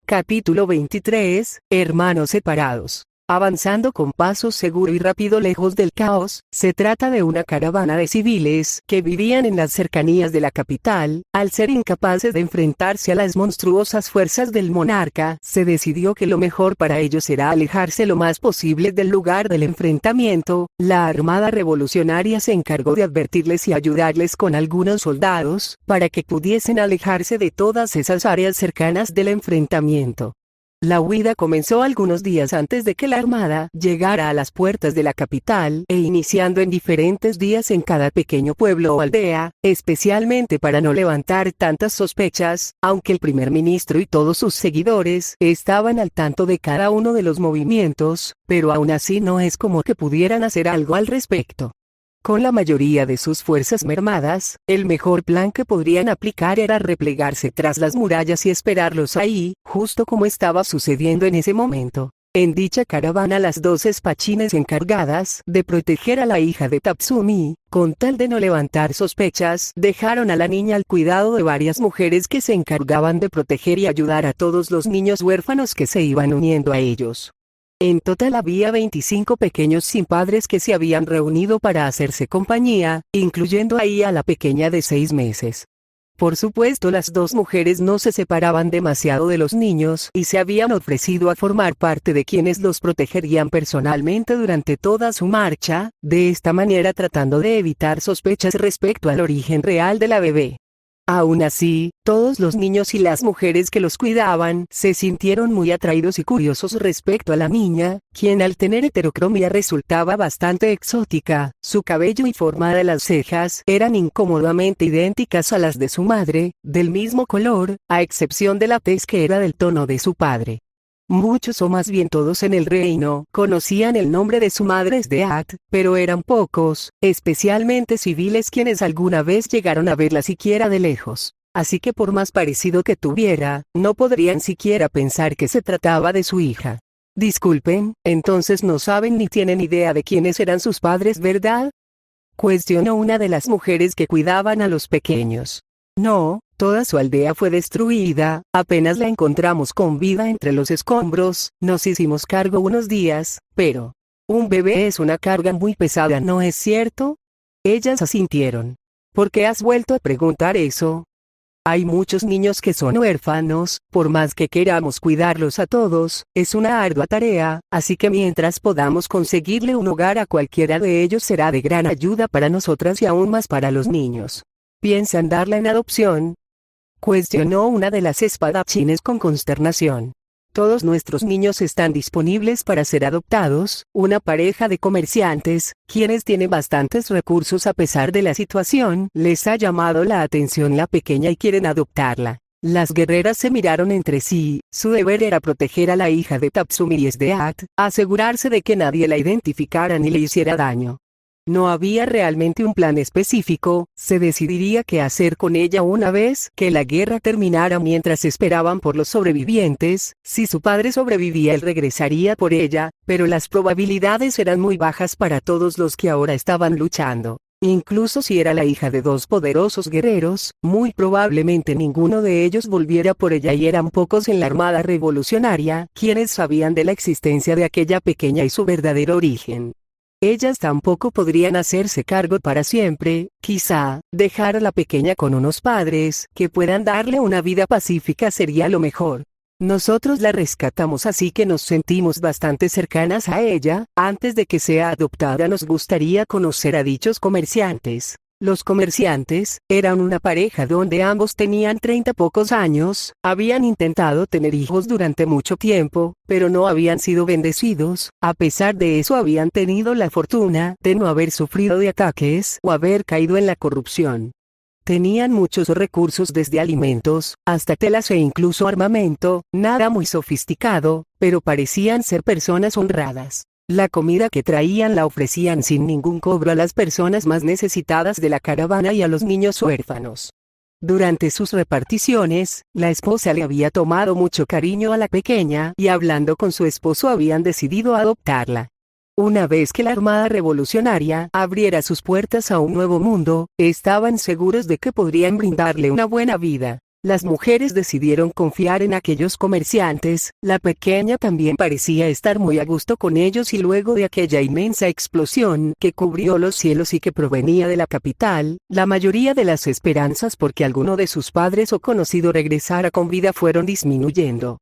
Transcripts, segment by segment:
Capítulo 23, Hermanos separados. Avanzando con paso seguro y rápido lejos del caos, se trata de una caravana de civiles que vivían en las cercanías de la capital. Al ser incapaces de enfrentarse a las monstruosas fuerzas del monarca, se decidió que lo mejor para ellos era alejarse lo más posible del lugar del enfrentamiento. La Armada Revolucionaria se encargó de advertirles y ayudarles con algunos soldados, para que pudiesen alejarse de todas esas áreas cercanas del enfrentamiento. La huida comenzó algunos días antes de que la Armada llegara a las puertas de la capital, iniciando en diferentes días en cada pequeño pueblo o aldea, especialmente para no levantar tantas sospechas, aunque el primer ministro y todos sus seguidores estaban al tanto de cada uno de los movimientos, pero aún así no es como que pudieran hacer algo al respecto. Con la mayoría de sus fuerzas mermadas, el mejor plan que podrían aplicar era replegarse tras las murallas y esperarlos ahí, justo como estaba sucediendo en ese momento. En dicha caravana las dos espadachines encargadas de proteger a la hija de Tatsumi, con tal de no levantar sospechas, dejaron a la niña al cuidado de varias mujeres que se encargaban de proteger y ayudar a todos los niños huérfanos que se iban uniendo a ellos. En total había 25 pequeños sin padres que se habían reunido para hacerse compañía, incluyendo ahí a la pequeña de 6 meses. Por supuesto, las dos mujeres no se separaban demasiado de los niños y se habían ofrecido a formar parte de quienes los protegerían personalmente durante toda su marcha, de esta manera tratando de evitar sospechas respecto al origen real de la bebé. Aún así, todos los niños y las mujeres que los cuidaban se sintieron muy atraídos y curiosos respecto a la niña, quien al tener heterocromía resultaba bastante exótica. Su cabello y forma de las cejas eran incómodamente idénticas a las de su madre, del mismo color, a excepción de la tez que era del tono de su padre. Muchos o más bien todos en el reino conocían el nombre de su madre Sdeat, pero eran pocos, especialmente civiles quienes alguna vez llegaron a verla siquiera de lejos. Así que por más parecido que tuviera, no podrían siquiera pensar que se trataba de su hija. Disculpen, entonces no saben ni tienen idea de quiénes eran sus padres, ¿verdad?, cuestionó una de las mujeres que cuidaban a los pequeños. No, toda su aldea fue destruida, apenas la encontramos con vida entre los escombros, nos hicimos cargo unos días, pero un bebé es una carga muy pesada, ¿no es cierto? Ellas asintieron. ¿Por qué has vuelto a preguntar eso? Hay muchos niños que son huérfanos, por más que queramos cuidarlos a todos, es una ardua tarea, así que mientras podamos conseguirle un hogar a cualquiera de ellos será de gran ayuda para nosotras y aún más para los niños. ¿Piensan darla en adopción?, cuestionó una de las espadachines con consternación. Todos nuestros niños están disponibles para ser adoptados. Una pareja de comerciantes, quienes tienen bastantes recursos a pesar de la situación, les ha llamado la atención la pequeña y quieren adoptarla. Las guerreras se miraron entre sí. Su deber era proteger a la hija de Tatsumi y Sdeat, asegurarse de que nadie la identificara ni le hiciera daño. No había realmente un plan específico, se decidiría qué hacer con ella una vez que la guerra terminara. Mientras esperaban por los sobrevivientes, si su padre sobrevivía él regresaría por ella, pero las probabilidades eran muy bajas para todos los que ahora estaban luchando. Incluso si era la hija de dos poderosos guerreros, muy probablemente ninguno de ellos volviera por ella y eran pocos en la Armada Revolucionaria quienes sabían de la existencia de aquella pequeña y su verdadero origen. Ellas tampoco podrían hacerse cargo para siempre. Quizá, dejar a la pequeña con unos padres que puedan darle una vida pacífica sería lo mejor. Nosotros la rescatamos, así que nos sentimos bastante cercanas a ella. Antes de que sea adoptada nos gustaría conocer a dichos comerciantes. Los comerciantes eran una pareja donde ambos tenían 30 pocos años, habían intentado tener hijos durante mucho tiempo, pero no habían sido bendecidos. A pesar de eso habían tenido la fortuna de no haber sufrido de ataques o haber caído en la corrupción. Tenían muchos recursos, desde alimentos hasta telas e incluso armamento, nada muy sofisticado, pero parecían ser personas honradas. La comida que traían la ofrecían sin ningún cobro a las personas más necesitadas de la caravana y a los niños huérfanos. Durante sus reparticiones, la esposa le había tomado mucho cariño a la pequeña y hablando con su esposo habían decidido adoptarla. Una vez que la Armada Revolucionaria abriera sus puertas a un nuevo mundo, estaban seguros de que podrían brindarle una buena vida. Las mujeres decidieron confiar en aquellos comerciantes, la pequeña también parecía estar muy a gusto con ellos y luego de aquella inmensa explosión que cubrió los cielos y que provenía de la capital, la mayoría de las esperanzas porque alguno de sus padres o conocido regresara con vida fueron disminuyendo.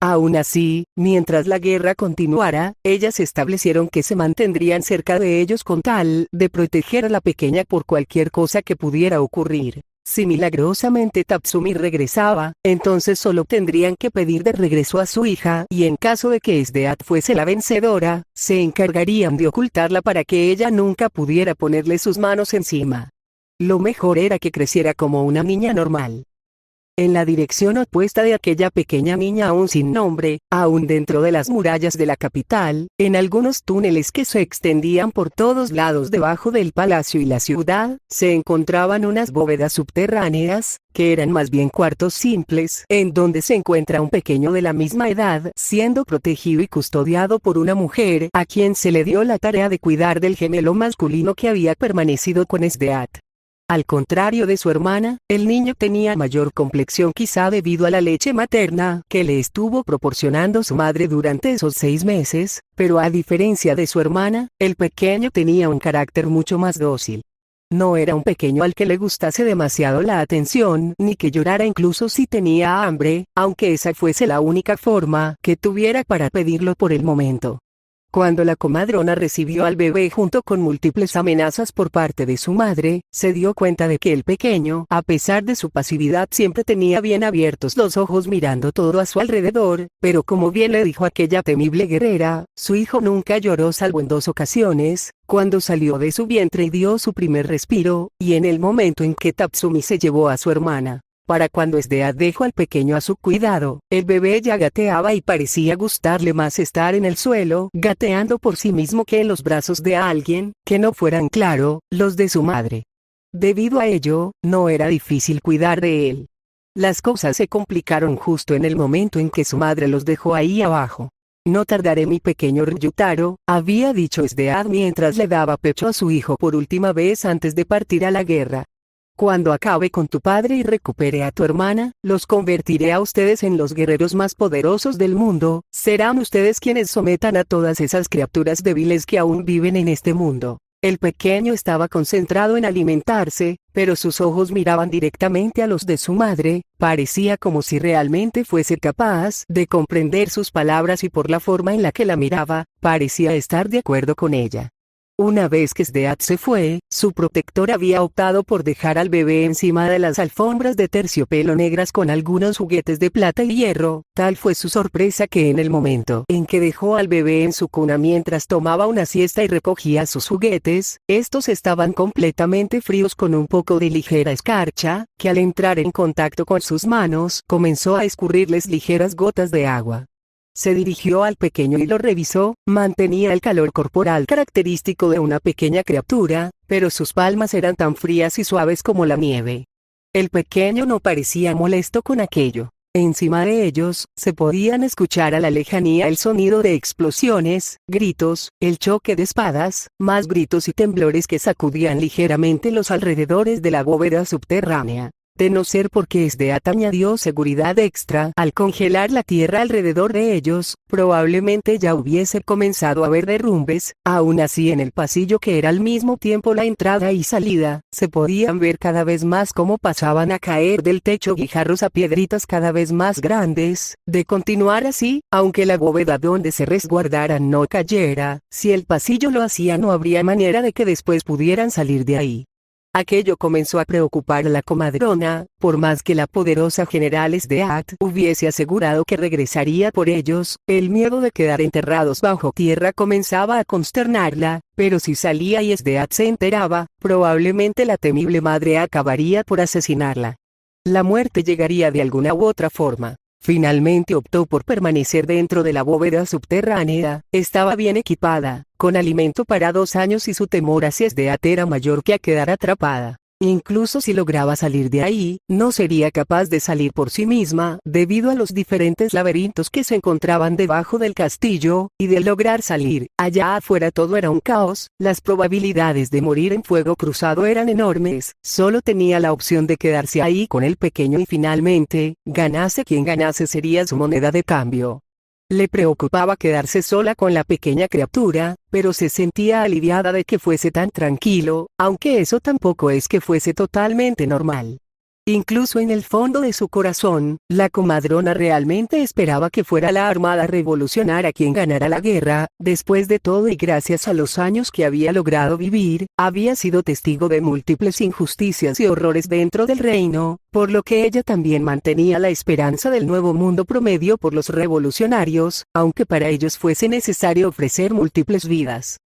Aún así, mientras la guerra continuara, ellas establecieron que se mantendrían cerca de ellos con tal de proteger a la pequeña por cualquier cosa que pudiera ocurrir. Si milagrosamente Tatsumi regresaba, entonces solo tendrían que pedir de regreso a su hija y en caso de que Esdeat fuese la vencedora, se encargarían de ocultarla para que ella nunca pudiera ponerle sus manos encima. Lo mejor era que creciera como una niña normal. En la dirección opuesta de aquella pequeña niña aún sin nombre, aún dentro de las murallas de la capital, en algunos túneles que se extendían por todos lados debajo del palacio y la ciudad, se encontraban unas bóvedas subterráneas, que eran más bien cuartos simples, en donde se encuentra un pequeño de la misma edad, siendo protegido y custodiado por una mujer, a quien se le dio la tarea de cuidar del gemelo masculino que había permanecido con Esdeat. Al contrario de su hermana, el niño tenía mayor complexión quizá debido a la leche materna que le estuvo proporcionando su madre durante esos 6 meses, pero a diferencia de su hermana, el pequeño tenía un carácter mucho más dócil. No era un pequeño al que le gustase demasiado la atención, ni que llorara incluso si tenía hambre, aunque esa fuese la única forma que tuviera para pedirlo por el momento. Cuando la comadrona recibió al bebé junto con múltiples amenazas por parte de su madre, se dio cuenta de que el pequeño, a pesar de su pasividad, siempre tenía bien abiertos los ojos mirando todo a su alrededor, pero como bien le dijo aquella temible guerrera, su hijo nunca lloró salvo en 2 ocasiones, cuando salió de su vientre y dio su primer respiro, y en el momento en que Tatsumi se llevó a su hermana. Para cuando Esdeat dejó al pequeño a su cuidado, el bebé ya gateaba y parecía gustarle más estar en el suelo, gateando por sí mismo que en los brazos de alguien, que no fueran claro, los de su madre. Debido a ello, no era difícil cuidar de él. Las cosas se complicaron justo en el momento en que su madre los dejó ahí abajo. No tardaré mi pequeño Ryutaro, había dicho Esdeat mientras le daba pecho a su hijo por última vez antes de partir a la guerra. Cuando acabe con tu padre y recupere a tu hermana, los convertiré a ustedes en los guerreros más poderosos del mundo, serán ustedes quienes sometan a todas esas criaturas débiles que aún viven en este mundo. El pequeño estaba concentrado en alimentarse, pero sus ojos miraban directamente a los de su madre, parecía como si realmente fuese capaz de comprender sus palabras y por la forma en la que la miraba, parecía estar de acuerdo con ella. Una vez que Esdeat se fue, su protector había optado por dejar al bebé encima de las alfombras de terciopelo negras con algunos juguetes de plata y hierro. Tal fue su sorpresa que en el momento en que dejó al bebé en su cuna mientras tomaba una siesta y recogía sus juguetes, estos estaban completamente fríos con un poco de ligera escarcha, que al entrar en contacto con sus manos comenzó a escurrirles ligeras gotas de agua. Se dirigió al pequeño y lo revisó, mantenía el calor corporal característico de una pequeña criatura, pero sus palmas eran tan frías y suaves como la nieve. El pequeño no parecía molesto con aquello. Encima de ellos, se podían escuchar a la lejanía el sonido de explosiones, gritos, el choque de espadas, más gritos y temblores que sacudían ligeramente los alrededores de la bóveda subterránea. De no ser porque Esdeat añadió seguridad extra al congelar la tierra alrededor de ellos, probablemente ya hubiese comenzado a haber derrumbes. Aún así, en el pasillo que era al mismo tiempo la entrada y salida, se podían ver cada vez más cómo pasaban a caer del techo guijarros a piedritas cada vez más grandes. De continuar así, aunque la bóveda donde se resguardaran no cayera, si el pasillo lo hacía no habría manera de que después pudieran salir de ahí. Aquello comenzó a preocupar a la comadrona, por más que la poderosa general Esdeat hubiese asegurado que regresaría por ellos, el miedo de quedar enterrados bajo tierra comenzaba a consternarla, pero si salía y Esdeat se enteraba, probablemente la temible madre acabaría por asesinarla. La muerte llegaría de alguna u otra forma. Finalmente optó por permanecer dentro de la bóveda subterránea, estaba bien equipada, con alimento para 2 años y su temor hacia Esdeat era mayor que a quedar atrapada. Incluso si lograba salir de ahí, no sería capaz de salir por sí misma, debido a los diferentes laberintos que se encontraban debajo del castillo, y de lograr salir, allá afuera todo era un caos, las probabilidades de morir en fuego cruzado eran enormes, solo tenía la opción de quedarse ahí con el pequeño y finalmente, ganase quien ganase sería su moneda de cambio. Le preocupaba quedarse sola con la pequeña criatura, pero se sentía aliviada de que fuese tan tranquilo, aunque eso tampoco es que fuese totalmente normal. Incluso en el fondo de su corazón, la comadrona realmente esperaba que fuera la Armada Revolucionaria quien ganara la guerra. Después de todo y gracias a los años que había logrado vivir, había sido testigo de múltiples injusticias y horrores dentro del reino, por lo que ella también mantenía la esperanza del nuevo mundo promedio por los revolucionarios, aunque para ellos fuese necesario ofrecer múltiples vidas.